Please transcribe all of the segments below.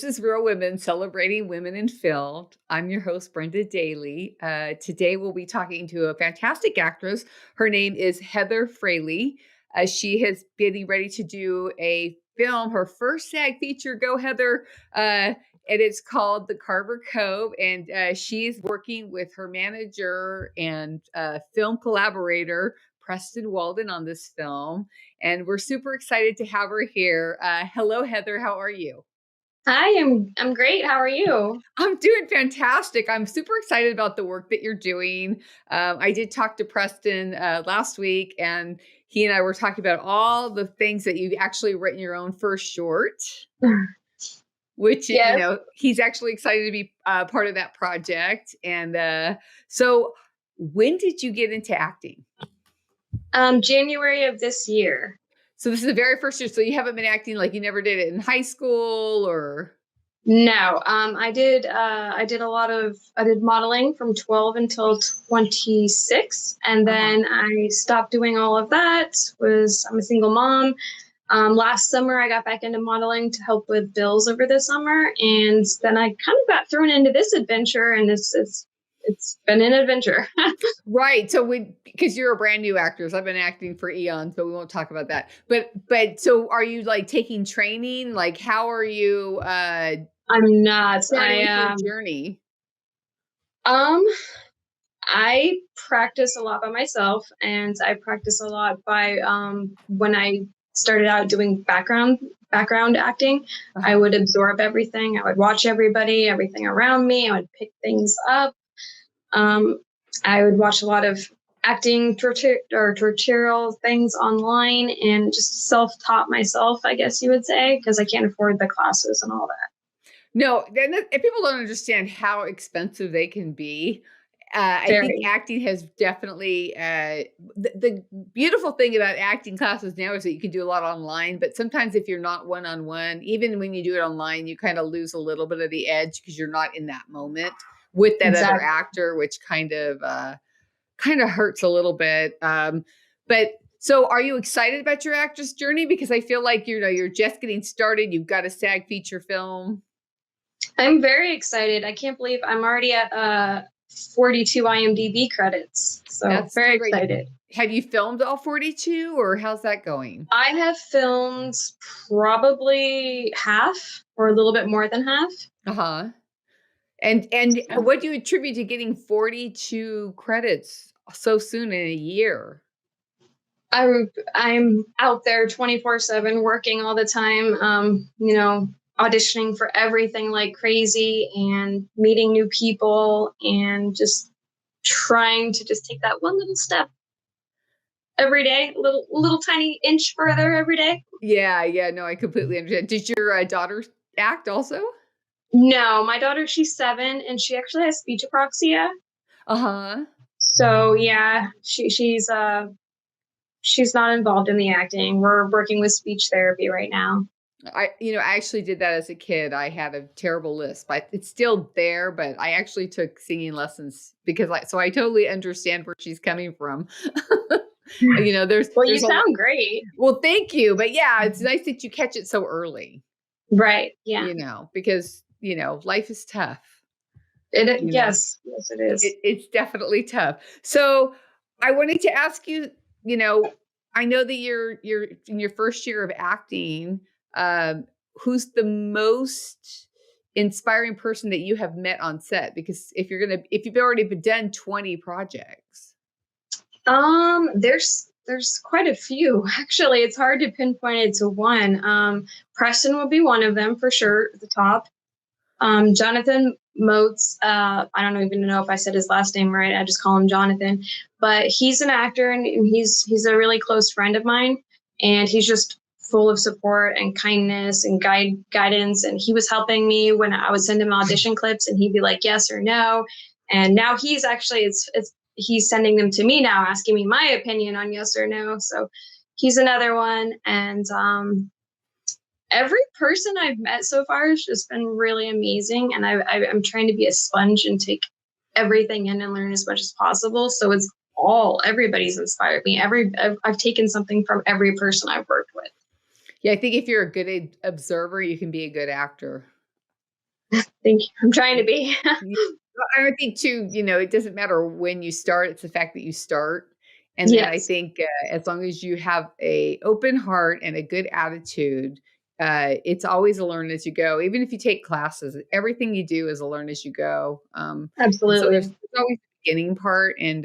This is Real Women Celebrating Women in Film. I'm your host, Brenda Daly. Today we'll be talking to a fantastic actress. Her name is Heather Fraley. She has been ready to do a film, her first SAG feature. Go, Heather. And it's called The Carver Cove. And she's working with her manager and film collaborator, Preston Walden, on this film. And we're super excited to have her here. Hello, Heather. How are you? Hi, I'm great. How are you? I'm doing fantastic. I'm super excited about the work that you're doing. I did talk to Preston last week, and he and I were talking about all the things that you've actually written your own first short, which, Yes. He's actually excited to be part of that project. And so when did you get into acting? January of this year. So this is the very first year. So you haven't been acting, like you never did it in high school or? No, I did modeling from 12 until 26, and then I stopped doing all of that. I'm a single mom. Last summer I got back into modeling to help with bills over the summer, and then I kind of got thrown into this adventure, and it's been an adventure. Right. So because you're a brand new actress, I've been acting for eons, but we won't talk about that. But so are you like taking training? Like, how are you I'm not. starting your journey? I practice a lot by myself, and I practice a lot by when I started out doing background acting. I would absorb everything. I would watch everything around me. I would pick things up. I would watch a lot of acting tutorial things online and just self-taught myself, I guess you would say, because I can't afford the classes and all that. No, if people don't understand how expensive they can be. I think acting has definitely, the beautiful thing about acting classes now is that you can do a lot online, but sometimes if you're not one-on-one, even when you do it online, you kind of lose a little bit of the edge because you're not in that moment with that other actor, which kind of hurts a little bit. But so are you excited about your actress journey? Because I feel like, you're just getting started. You've got a SAG feature film. I'm very excited. I can't believe I'm already at 42 IMDB credits. So that's very excited. Have you filmed all 42 or how's that going? I have filmed probably half or a little bit more than half. And what do you attribute to getting 42 credits so soon in a year? I'm out there 24/7 working all the time, auditioning for everything like crazy and meeting new people and just trying to just take that one little step every day, little tiny inch further every day. Yeah, no, I completely understand. Did your daughter act also? No, my daughter, she's 7 and she actually has speech apraxia. So yeah, she's not involved in the acting. We're working with speech therapy right now. I actually did that as a kid. I had a terrible lisp. It's still there, but I actually took singing lessons because I totally understand where she's coming from. There's you sound great. Well, thank you. But yeah, it's nice that you catch it so early. Right. Yeah. Because, life is tough. Yes, it is. It's definitely tough. So I wanted to ask you, I know that you're in your first year of acting. Who's the most inspiring person that you have met on set? Because if you've already done 20 projects. There's quite a few. Actually, it's hard to pinpoint it to one. Preston would be one of them for sure, at the top. Jonathan Motes, I don't even know if I said his last name right. I just call him Jonathan. But he's an actor and he's a really close friend of mine. And he's just full of support and kindness and guidance. And he was helping me when I would send him audition clips and he'd be like, yes or no. And now he's actually, he's sending them to me now, asking me my opinion on yes or no. So he's another one. And every person I've met so far has just been really amazing. And I'm trying to be a sponge and take everything in and learn as much as possible. So everybody's inspired me. I've taken something from every person I've worked with. Yeah, I think if you're a good observer, you can be a good actor. Thank you. I'm trying to be. Yeah. Well, I think too, it doesn't matter when you start, it's the fact that you start. And then I Yes, think as long as you have a open heart and a good attitude, it's always a learn as you go. Even if you take classes, everything you do is a learn as you go. And so there's absolutely. always the beginning part, and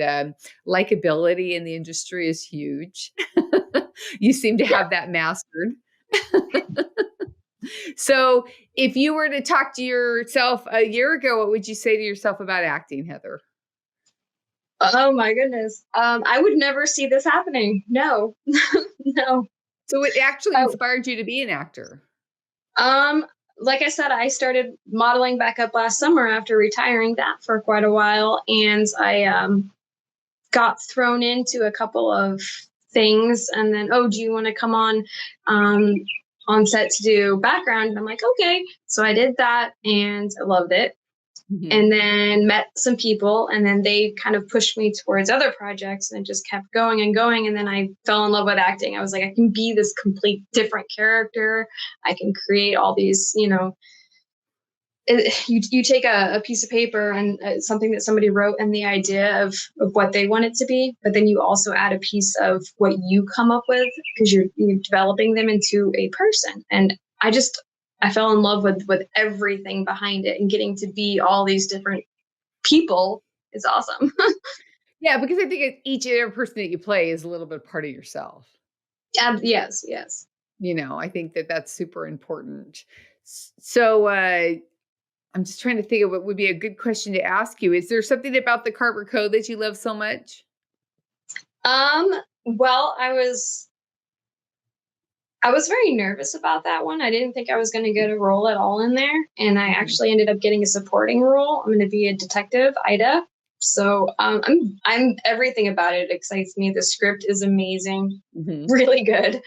likability in the industry is huge. You seem to Yeah. have that mastered. So, if you were to talk to yourself a year ago, what would you say to yourself about acting, Heather? Oh my goodness. I would never see this happening. No, no. So, what actually Oh, inspired you to be an actor? um, like I said, I started modeling back up last summer after retiring that for quite a while, and I got thrown into a couple of things, and then, oh, do you want to come um, on set to do background? And I'm like, okay. So I did that, and I loved it. Mhm. And then met some people, and then they kind of pushed me towards other projects, and it just kept going and going. And then I fell in love with acting. I was like, I can be this complete different character. I can create all these, you take a piece of paper and something that somebody wrote and the idea of what they want it to be, but then you also add a piece of what you come up with, because you're developing them into a person. And I fell in love with everything behind it, and getting to be all these different people is awesome. Yeah, because I think each and every person that you play is a little bit part of yourself. Yes, yes. I think that that's super important. So, I'm just trying to think of what would be a good question to ask you. Is there something about the Carver Code that you love so much? Um, well, I was very nervous about that one. I didn't think I was going to get a role at all in there, and I Mhm. actually ended up getting a supporting role. I'm going to be a detective, Ida. So I'm everything about it excites me. The script is amazing, Mhm. really good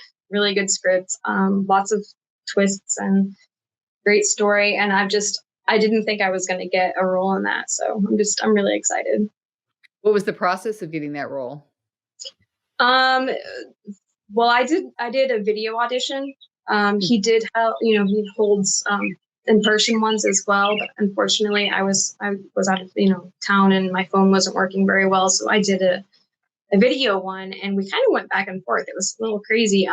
script. Lots of twists and great story, and I didn't think I was going to get a role in that. So I'm really excited. What was the process of getting that role? Um, Well, I did a video audition. Mm. He did help, he holds in-person ones as well, but unfortunately I was out of, town, and my phone wasn't working very well, so I did a video one, and we kind of went back and forth. It was a little crazy.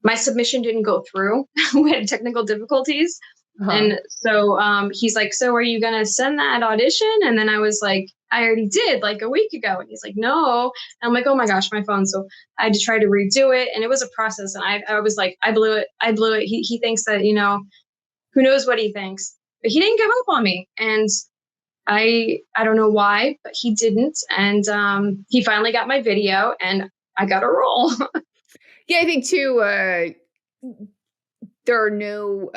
My submission didn't go through. We had technical difficulties. Uh-huh. And so he's like, so are you going to send that audition? And then I was like, I already did like a week ago. And he's like, no. And I'm like, oh my gosh, my phone. So I had to try to redo it. And it was a process. And I was like, I blew it. I blew it. He thinks that, who knows what he thinks. But he didn't give up on me. And I don't know why, but he didn't. And he finally got my video, and I got a role. Yeah, I think too, there are no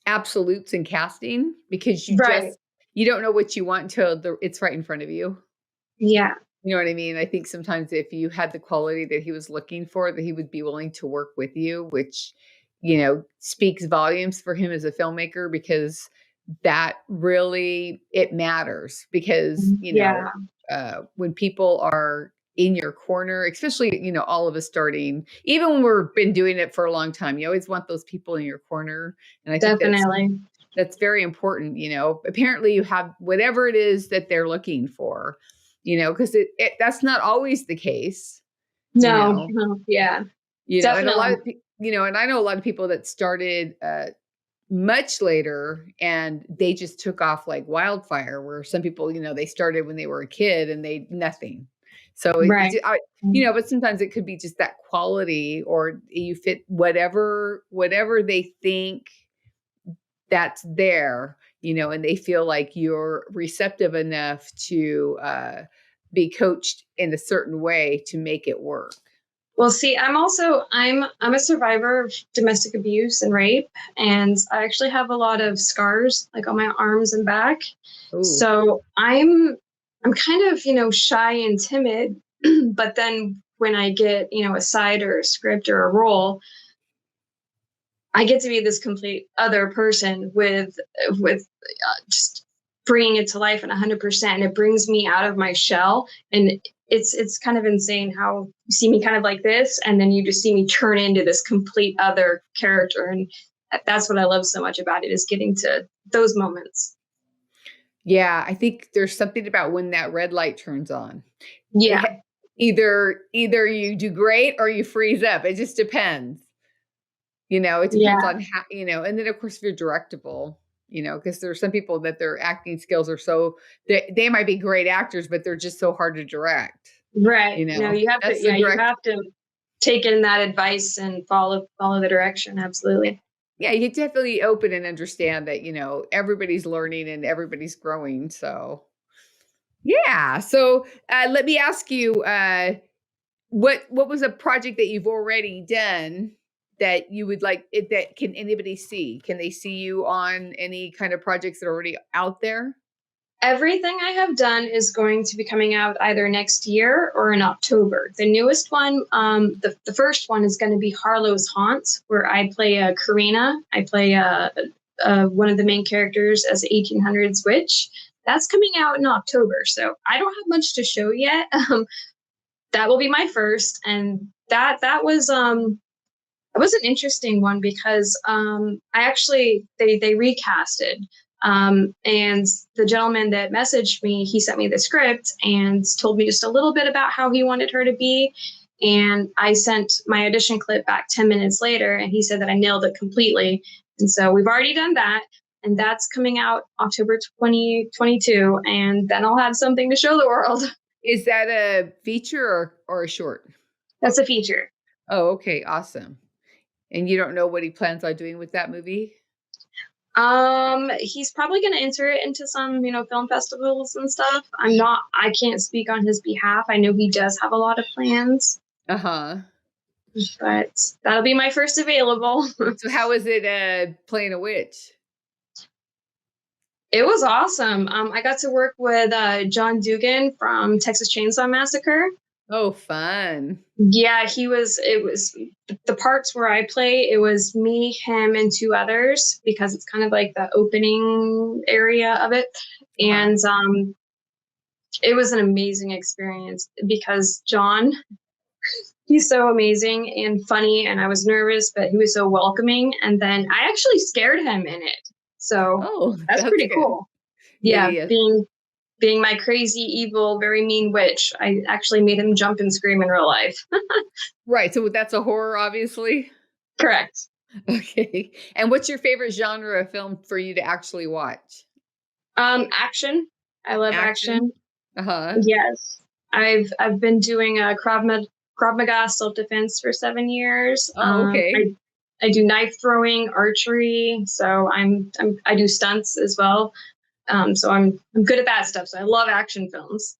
absolutes in casting because Right. you don't know what you want until it's right in front of you. Yeah, You know what I mean? I think sometimes if you had the quality that he was looking for, that he would be willing to work with you, which, speaks volumes for him as a filmmaker, because that really it matters because, yeah, when people are in your corner, especially, all of us starting, even when we've been doing it for a long time, you always want those people in your corner. And I think definitely. that's very important. Apparently you have whatever it is that they're looking for, because that's not always the case, you No, know, no, yeah, and a lot definitely. of, and I know a lot of people that started, much later, and they just took off like wildfire, where some people, they started when they were a kid and they nothing. So Right. but sometimes it could be just that quality, or you fit whatever they think that's there, and they feel like you're receptive enough to be coached in a certain way to make it work. Well, see, I'm a survivor of domestic abuse and rape, and I actually have a lot of scars like on my arms and back. Ooh. So I'm kind of, shy and timid, but then when I get, a side or a script or a role, I get to be this complete other person with just bringing it to life, and 100%. It brings me out of my shell, and it's kind of insane how you see me kind of like this, and then you just see me turn into this complete other character. And that's what I love so much about it, is getting to those moments. Yeah, I think there's something about when that red light turns on. Yeah. Either you do great or you freeze up. It just depends. It depends Yeah. on how, and then of course if you're directable, because there's some people that their acting skills are so they might be great actors, but they're just so hard to direct. Right. No, you have to, That's yeah, the you direct. have to take in that advice and follow the direction. Absolutely. Yeah, you definitely open and understand that, everybody's learning and everybody's growing. So yeah. So let me ask you, what was a project that you've already done that you would like it, that can anybody see? Can they see you on any kind of projects that are already out there? Everything I have done is going to be coming out either next year or in October. The newest one, the first one is going to be Harlow's Haunt, where I play Karina. I play one of the main characters as an 1800s witch. That's coming out in October, so I don't have much to show yet. That will be my first, and that was it was an interesting one because I actually they recasted. And the gentleman that messaged me, he sent me the script and told me just a little bit about how he wanted her to be. And I sent my audition clip back 10 minutes later, and he said that I nailed it completely. And so we've already done that. And that's coming out October 2022. And then I'll have something to show the world. Is that a feature or a short? That's a feature. Oh, okay. Awesome. And you don't know what he plans on doing with that movie? He's probably going to enter it into some, film festivals and stuff. I can't speak on his behalf. I know he does have a lot of plans. Uh-huh. But that'll be my first available. So how is it playing a witch? It was awesome. I got to work with John Dugan from Texas Chainsaw Massacre. Oh, fun. Yeah, it was the parts where I play, it was me, him, and two others, because it's kind of like the opening area of it. And it was an amazing experience because John, he's so amazing and funny, and I was nervous, but he was so welcoming. And then I actually scared him in it. So that's pretty good. cool. Yeah. Being my crazy, evil, very mean witch, I actually made him jump and scream in real life. Right. So that's a horror, obviously? Correct. Okay. And what's your favorite genre of film for you to actually watch? Action. I love action. Uh-huh. Yes. I've been doing a Krav Maga self-defense for 7 years. Oh, okay. I do knife throwing, archery, so I do stunts as well. So I'm good at that stuff. So I love action films.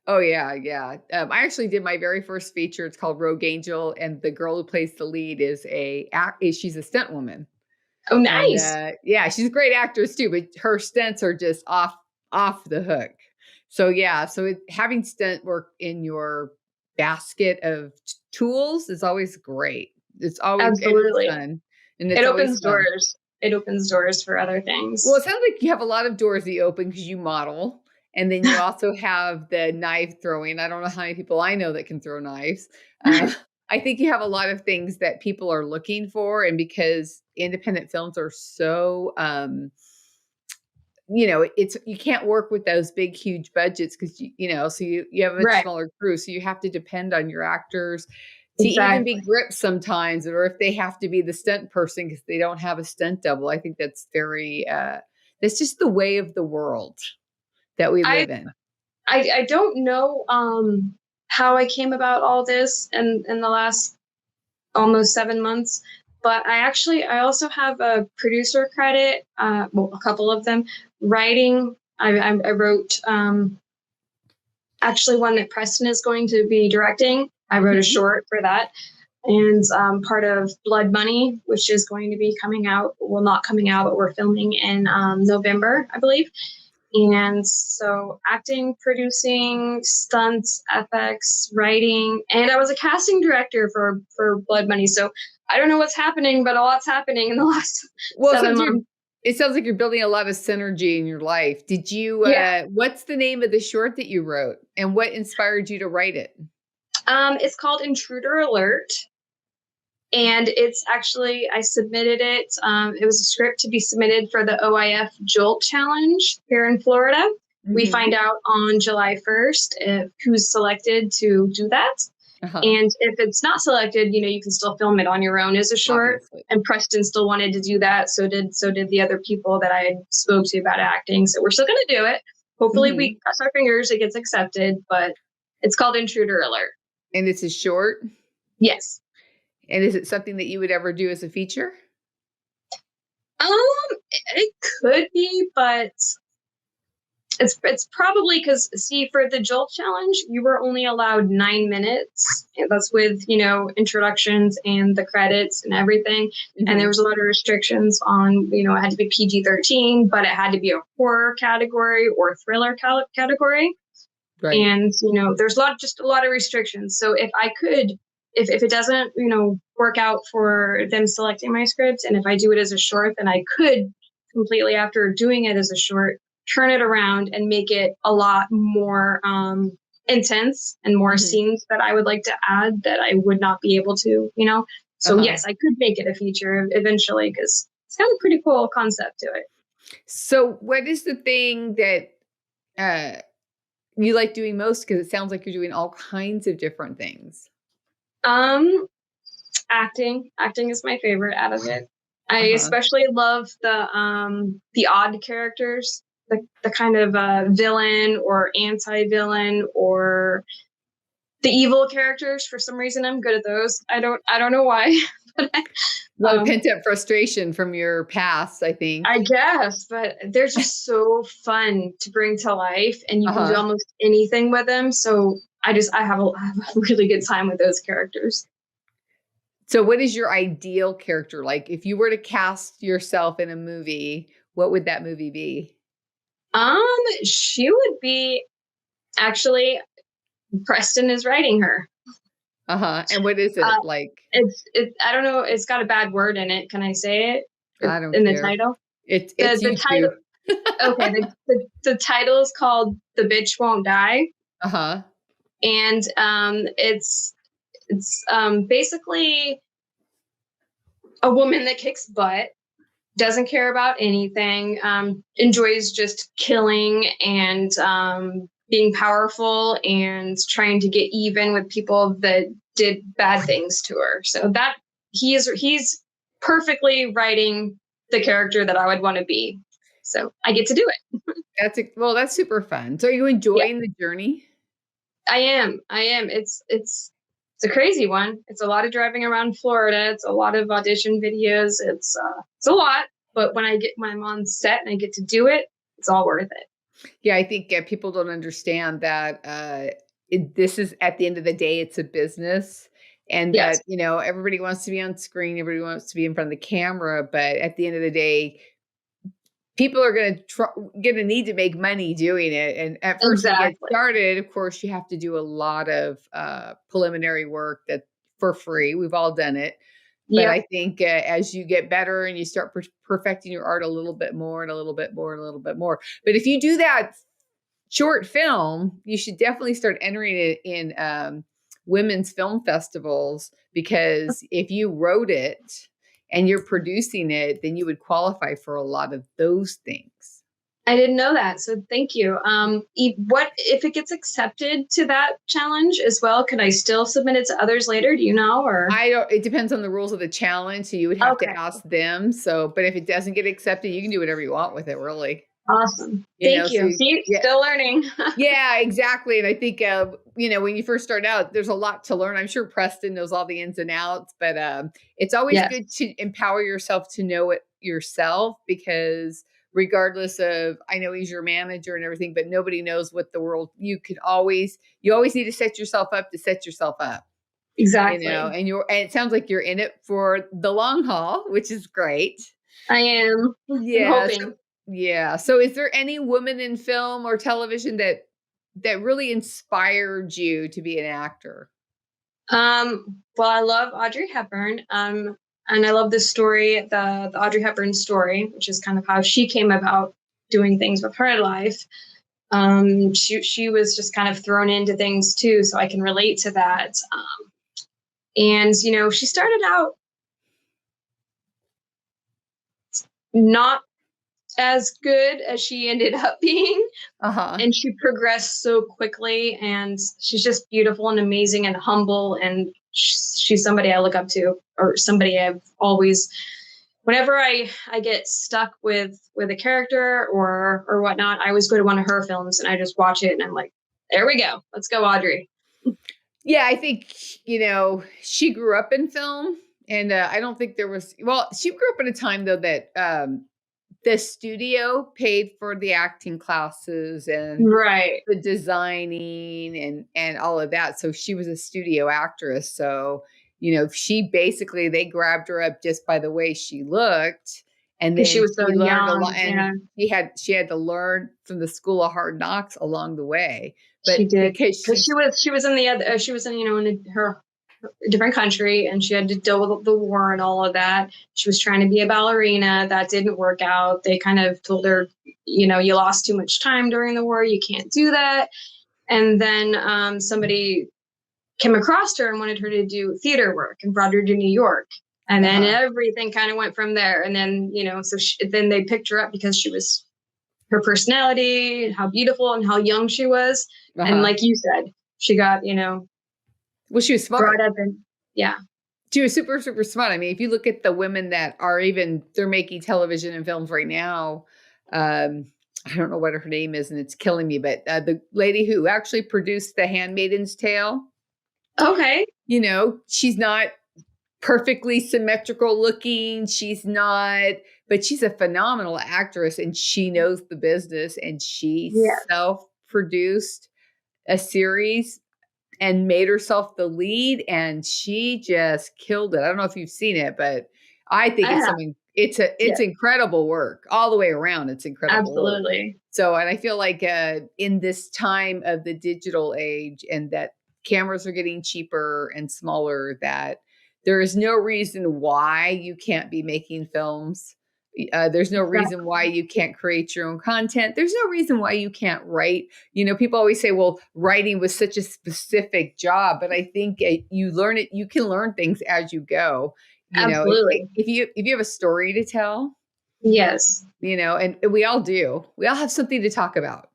Oh yeah, yeah. I actually did my very first feature. It's called Rogue Angel, and the girl who plays the lead is she's a stunt woman. Oh, nice. And, yeah, she's a great actress too, but her stunts are just off the hook. So yeah, having stunt work in your basket of tools is always great. It's always absolutely fun, and it opens doors. It opens doors for other things. Well, it sounds like you have a lot of doors that you open because you model. And then you also have the knife throwing. I don't know how many people I know that can throw knives. I think you have a lot of things that people are looking for. And because independent films are so, you can't work with those big, huge budgets because, so you have a smaller crew. So you have to depend on your actors to even be gripped sometimes, or if they have to be the stunt person because they don't have a stunt double. I think that's that's just the way of the world that we live in. I don't know how I came about all this in the last almost 7 months, but I also have a producer credit, a couple of them. Writing, I wrote actually one that Preston is going to be directing. I wrote a short for that. And part of Blood Money, which is going to be coming out, well, not coming out, but we're filming in November, I believe. And so acting, producing, stunts, FX, writing, and I was a casting director for Blood Money. So I don't know what's happening, but a lot's happening in the last 7 months. It sounds like you're building a lot of synergy in your life. Did you, what's the name of the short that you wrote, and what inspired you to write it? It's called Intruder Alert. And it's actually, I submitted it. It was a script to be submitted for the OIF Jolt Challenge here in Florida. We find out on July 1st who's selected to do that. And if it's not selected, you know, you can still film it on your own as a short. Obviously. And Preston still wanted to do that. So did the other people that I spoke to about acting. So we're still going to do it. Hopefully we cross our fingers it gets accepted, but it's called Intruder Alert. And it's a short? Yes. And is it something that you would ever do as a feature? It could be, but it's probably because, see, for the Jolt Challenge, you were only allowed 9 minutes. That's with, you know, introductions and the credits and everything. And there was a lot of restrictions on, you know, it had to be PG-13, but it had to be a horror category or thriller category. Right. And, you know, there's just a lot of restrictions. So if I could, if it doesn't, you know, work out for them selecting my scripts, and if I do it as a short, then I could completely, after doing it as a short, turn it around and make it a lot more intense and more scenes that I would like to add that I would not be able to, you know. So yes, I could make it a feature eventually because it's got a pretty cool concept to it. So what is the thing that you like doing most? Because it sounds like you're doing all kinds of different things. Acting is my favorite out of it. I especially love the odd characters, the kind of villain or anti-villain or the evil characters. For some reason, I'm good at those. I don't know why. But pent-up frustration from your past, I think. I guess, but they're just so fun to bring to life, and you can do almost anything with them. So I have a really good time with those characters. So what is your ideal character? Like, if you were to cast yourself in a movie, what would that movie be? She would be, actually, Preston is writing her. And what is it like? It's I don't know. It's got a bad word in it. Can I say it? I don't in care. The title. It's the title. Okay. The title is called "The Bitch Won't Die." And it's basically a woman that kicks butt, doesn't care about anything, enjoys just killing and being powerful and trying to get even with people that did bad things to her. So that he's perfectly writing the character that I would want to be. So I get to do it. That's super fun. So are you enjoying the journey? I am. It's a crazy one. It's a lot of driving around Florida. It's a lot of audition videos. It's a lot, but when I'm on set and I get to do it, it's all worth it. Yeah, I think people don't understand that this is, at the end of the day, it's a business, and that, you know, everybody wants to be on screen, everybody wants to be in front of the camera, but at the end of the day, people are going to need to make money doing it. And at first to get started, of course, you have to do a lot of preliminary work that for free. We've all done it. But I think as you get better and you start perfecting your art a little bit more and a little bit more and a little bit more. But if you do that short film, you should definitely start entering it in women's film festivals, because if you wrote it and you're producing it, then you would qualify for a lot of those things. I didn't know that. So thank you. What if it gets accepted to that challenge as well? Can I still submit it to others later? Do you know? Or it depends on the rules of the challenge. So you would have to ask them. So, but if it doesn't get accepted, you can do whatever you want with it, really. Awesome. Thank you. See, still learning. Yeah, exactly. And I think, you know, when you first start out, there's a lot to learn. I'm sure Preston knows all the ins and outs, but it's always good to empower yourself to know it yourself, because regardless of, I know he's your manager and everything, but nobody knows what the world, you always need to set yourself up to set yourself up. Exactly. You know, and it sounds like you're in it for the long haul, which is great. I am. Yeah. I'm hoping. Yeah. So is there any woman in film or television that really inspired you to be an actor? Well, I love Audrey Hepburn. And I love this story, the Audrey Hepburn story, which is kind of how she came about doing things with her life. She was just kind of thrown into things too, so I can relate to that. And, you know, she started out not as good as she ended up being. And she progressed so quickly, and she's just beautiful and amazing and humble. And she's somebody I look up to, or somebody I've always, whenever I get stuck with a character or whatnot, I always go to one of her films and I just watch it and I'm like, there we go. Let's go, Audrey. Yeah, I think, you know, she grew up in film, and I don't think there was, well, she grew up in a time though that the studio paid for the acting classes and Right. the designing and all of that. So she was a studio actress. So, you know, they grabbed her up just by the way she looked. And then she was so learned young, a lot, and she had to learn from the School of Hard Knocks along the way. But she did, because she was in the other, she was in, you know, in her different country, and she had to deal with the war and all of that. She was trying to be a ballerina. That didn't work out. They kind of told her, you know, you lost too much time during the war. You can't do that. And then somebody came across her and wanted her to do theater work and brought her to New York. And then everything kind of went from there. And then, you know, so then they picked her up because she was, her personality, how beautiful and how young she was. And like you said, she got, you know, well, she was smart. Brought up and, yeah. She was super, super smart. I mean, if you look at the women that are they're making television and films right now. I don't know what her name is, and it's killing me, but the lady who actually produced The Handmaid's Tale. Okay. You know, she's not perfectly symmetrical looking. She's not, but she's a phenomenal actress, and she knows the business, and she self-produced a series and made herself the lead, and she just killed it. I don't know if you've seen it, but I think it's incredible work all the way around. It's incredible. Absolutely. Work. So, and I feel like in this time of the digital age, and that cameras are getting cheaper and smaller, that there is no reason why you can't be making films. There's no reason why you can't create your own content. There's no reason why you can't write. You know, people always say, well, writing was such a specific job, but I think you learn it. You can learn things as you go. You Absolutely. know, if you have a story to tell. Yes. You know, and we all do. We all have something to talk about.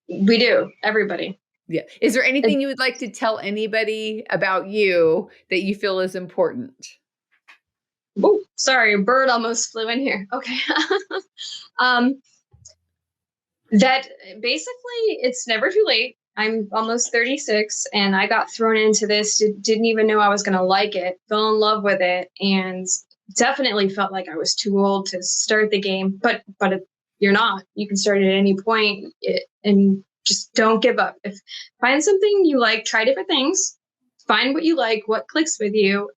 We do. Everybody. Yeah. Is there anything you would like to tell anybody about you that you feel is important? Oh, sorry, a bird almost flew in here. Okay. That basically, it's never too late. I'm almost 36, and I got thrown into this, didn't even know I was going to like it, fell in love with it, and definitely felt like I was too old to start the game. But you're not. You can start at any point, and just don't give up. Find something you like, try different things, find what you like, what clicks with you,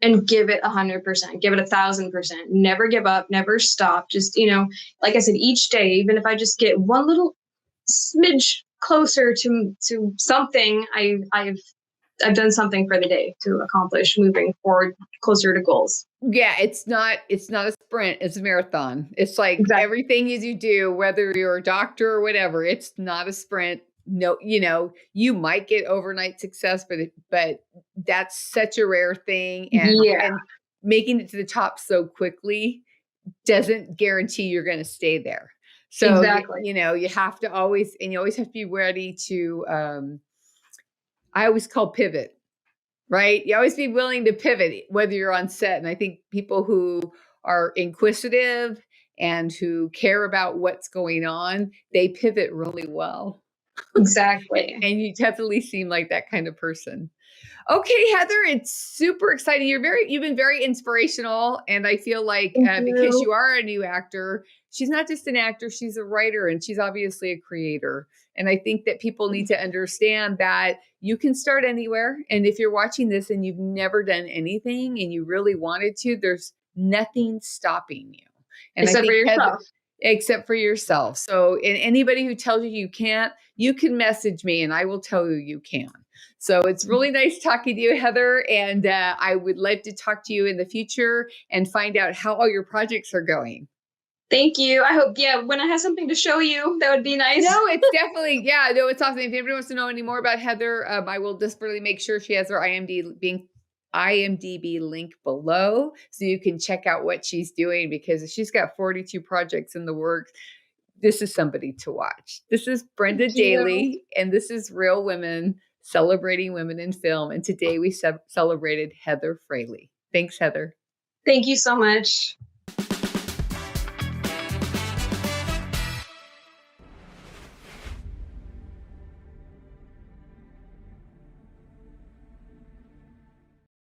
and give it 100%, give it 1,000%. Never give up, never stop. Just, you know, like I said, each day, even if I just get one little smidge closer to something, I've done something for the day to accomplish moving forward closer to goals. Yeah, it's not a sprint, it's a marathon. It's like everything you do, whether you're a doctor or whatever, it's not a sprint. No, you know, you might get overnight success, but that's such a rare thing. And making it to the top so quickly doesn't guarantee you're going to stay there. So, you know, you have to always have to be ready to, I always call pivot, right? You always be willing to pivot, whether you're on set. And I think people who are inquisitive and who care about what's going on, they pivot really well. Exactly. And you definitely seem like that kind of person. Okay, Heather, it's super exciting. You've been very inspirational. And I feel like because you are a new actor, she's not just an actor, she's a writer, and she's obviously a creator. And I think that people need to understand that you can start anywhere. And if you're watching this and you've never done anything and you really wanted to, there's nothing stopping you. And except for yourself. Except for yourself. So, and anybody who tells you can't, you can message me and I will tell you can. So it's really nice talking to you, Heather. And I would love to talk to you in the future and find out how all your projects are going. Thank you. I hope, when I have something to show you, that would be nice. No, it's definitely, it's awesome. If anybody wants to know any more about Heather, I will desperately make sure she has her IMDb IMDB link below so you can check out what she's doing, because she's got 42 projects in the works. This is somebody to watch. This is Brenda Daly, and this is Real Women, celebrating women in film. And today we celebrated Heather Fraley. Thanks, Heather. Thank you so much.